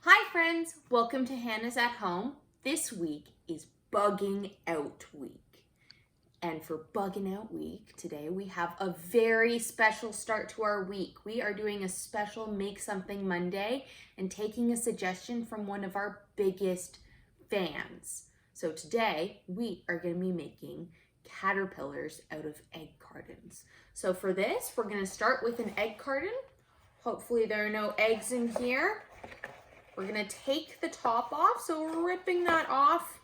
Hi friends, welcome to Hannah's at Home. This week is Bugging Out Week. And for Bugging Out Week, today we have a very special start to our week. We are doing a special Make Something Monday and taking a suggestion from one of our biggest fans. So today we are going to be making caterpillars out of egg cartons. So for this, we're going to start with an egg carton. Hopefully there are no eggs in here. We're gonna take the top off, so we're ripping that off.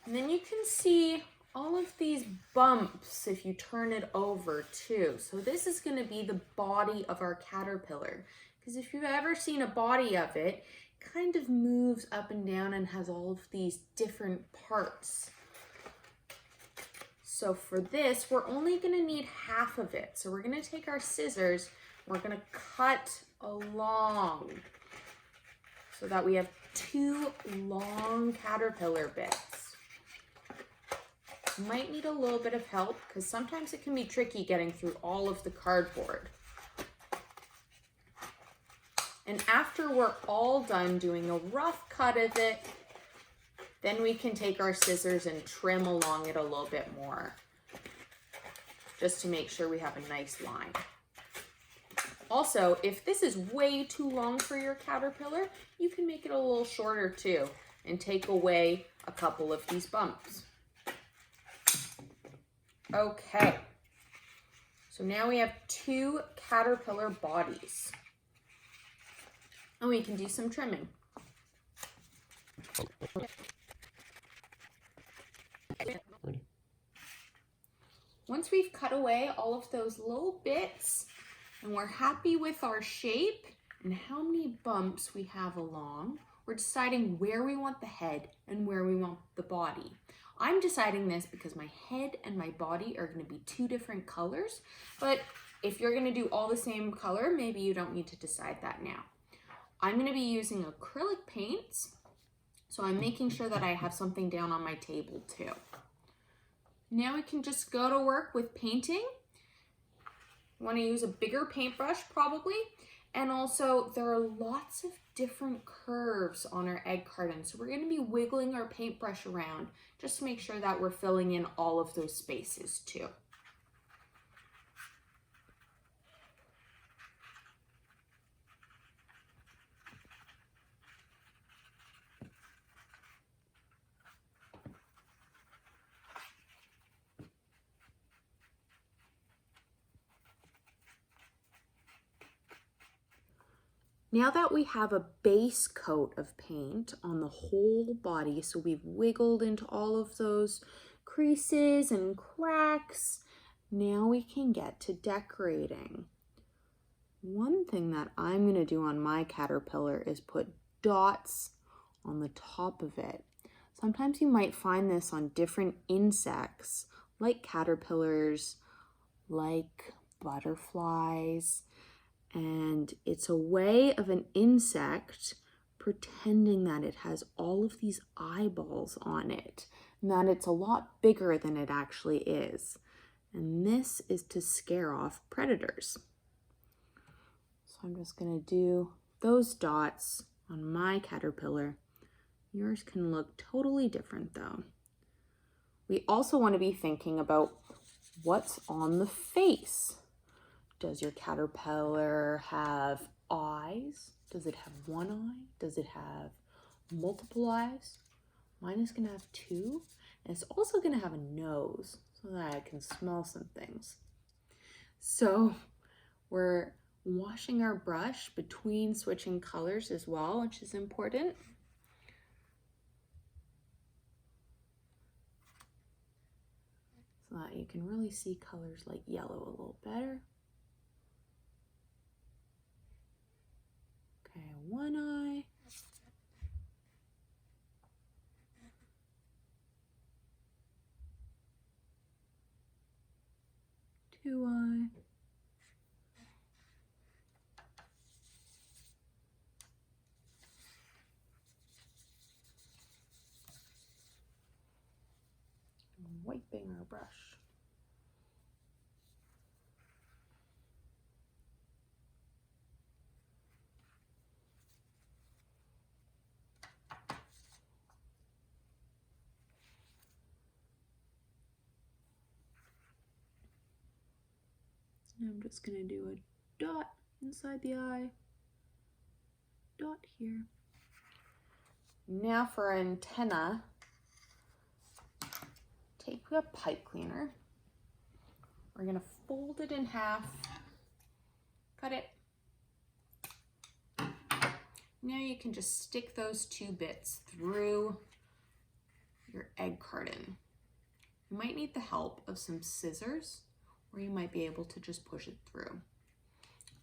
And then you can see all of these bumps if you turn it over too. So this is gonna be the body of our caterpillar. Because if you've ever seen a body of it, it kind of moves up and down and has all of these different parts. So for this, we're only gonna need half of it. So we're gonna take our scissors, we're gonna cut along so that we have two long caterpillar bits. You might need a little bit of help because sometimes it can be tricky getting through all of the cardboard. And after we're all done doing a rough cut of it, then we can take our scissors and trim along it a little bit more, just to make sure we have a nice line. Also, if this is way too long for your caterpillar, you can make it a little shorter too and take away a couple of these bumps. Okay, so now we have two caterpillar bodies. And we can do some trimming. Once we've cut away all of those little bits, and we're happy with our shape and how many bumps we have along, we're deciding where we want the head and where we want the body. I'm deciding this because my head and my body are going to be two different colors, but if you're going to do all the same color, maybe you don't need to decide that now. I'm going to be using acrylic paints, so I'm making sure that I have something down on my table too. Now we can just go to work with painting. You want to use a bigger paintbrush probably, and also there are lots of different curves on our egg carton, so we're going to be wiggling our paintbrush around just to make sure that we're filling in all of those spaces too. Now that we have a base coat of paint on the whole body, so we've wiggled into all of those creases and cracks, now we can get to decorating. One thing that I'm going to do on my caterpillar is put dots on the top of it. Sometimes you might find this on different insects, like caterpillars, like butterflies. And it's a way of an insect pretending that it has all of these eyeballs on it, and that it's a lot bigger than it actually is. And this is to scare off predators. So I'm just going to do those dots on my caterpillar. Yours can look totally different though. We also want to be thinking about what's on the face. Does your caterpillar have eyes? Does it have one eye? Does it have multiple eyes? Mine is going to have two. And it's also going to have a nose so that I can smell some things. So we're washing our brush between switching colors as well, which is important. So that you can really see colors like yellow a little better. Okay, one eye. Two eye. Wiping our brush. And I'm just going to do a dot inside the eye, dot here. Now for our antenna, take a pipe cleaner. We're going to fold it in half, cut it. Now you can just stick those two bits through your egg carton. You might need the help of some scissors, or you might be able to just push it through.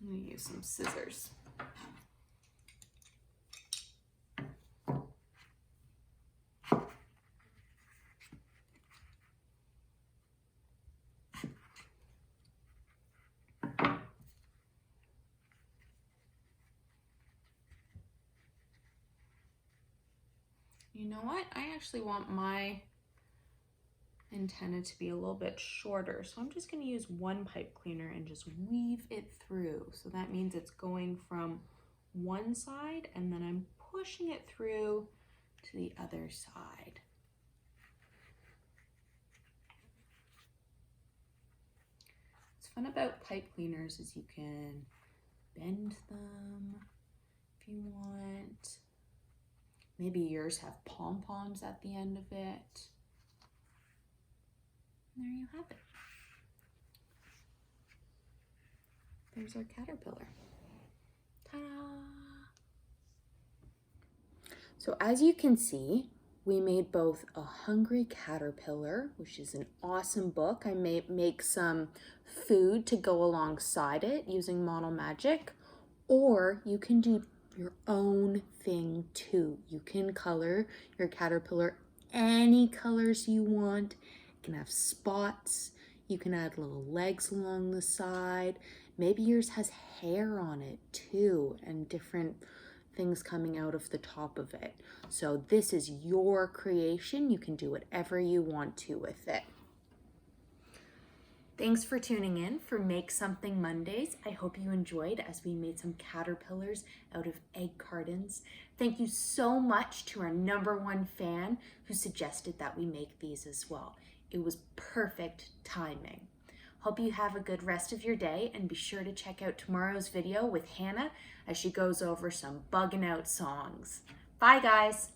I'm going to use some scissors. You know what? I actually want my antenna to be a little bit shorter, so I'm just going to use one pipe cleaner and just weave it through. So that means it's going from one side and then I'm pushing it through to the other side. What's fun about pipe cleaners is you can bend them if you want. Maybe yours have pom-poms at the end of it. And there you have it. There's our caterpillar. Ta-da! So as you can see, we made both A Hungry Caterpillar, which is an awesome book. I may make some food to go alongside it using Model Magic, or you can do your own thing too. You can color your caterpillar any colors you want. It can have spots. You can add little legs along the side. Maybe yours has hair on it too, and different things coming out of the top of it. So this is your creation. You can do whatever you want to with it. Thanks for tuning in for Make Something Mondays. I hope you enjoyed as we made some caterpillars out of egg cartons. Thank you so much to our #1 fan who suggested that we make these as well. It was perfect timing. Hope you have a good rest of your day, and be sure to check out tomorrow's video with Hannah as she goes over some bugging out songs. Bye guys.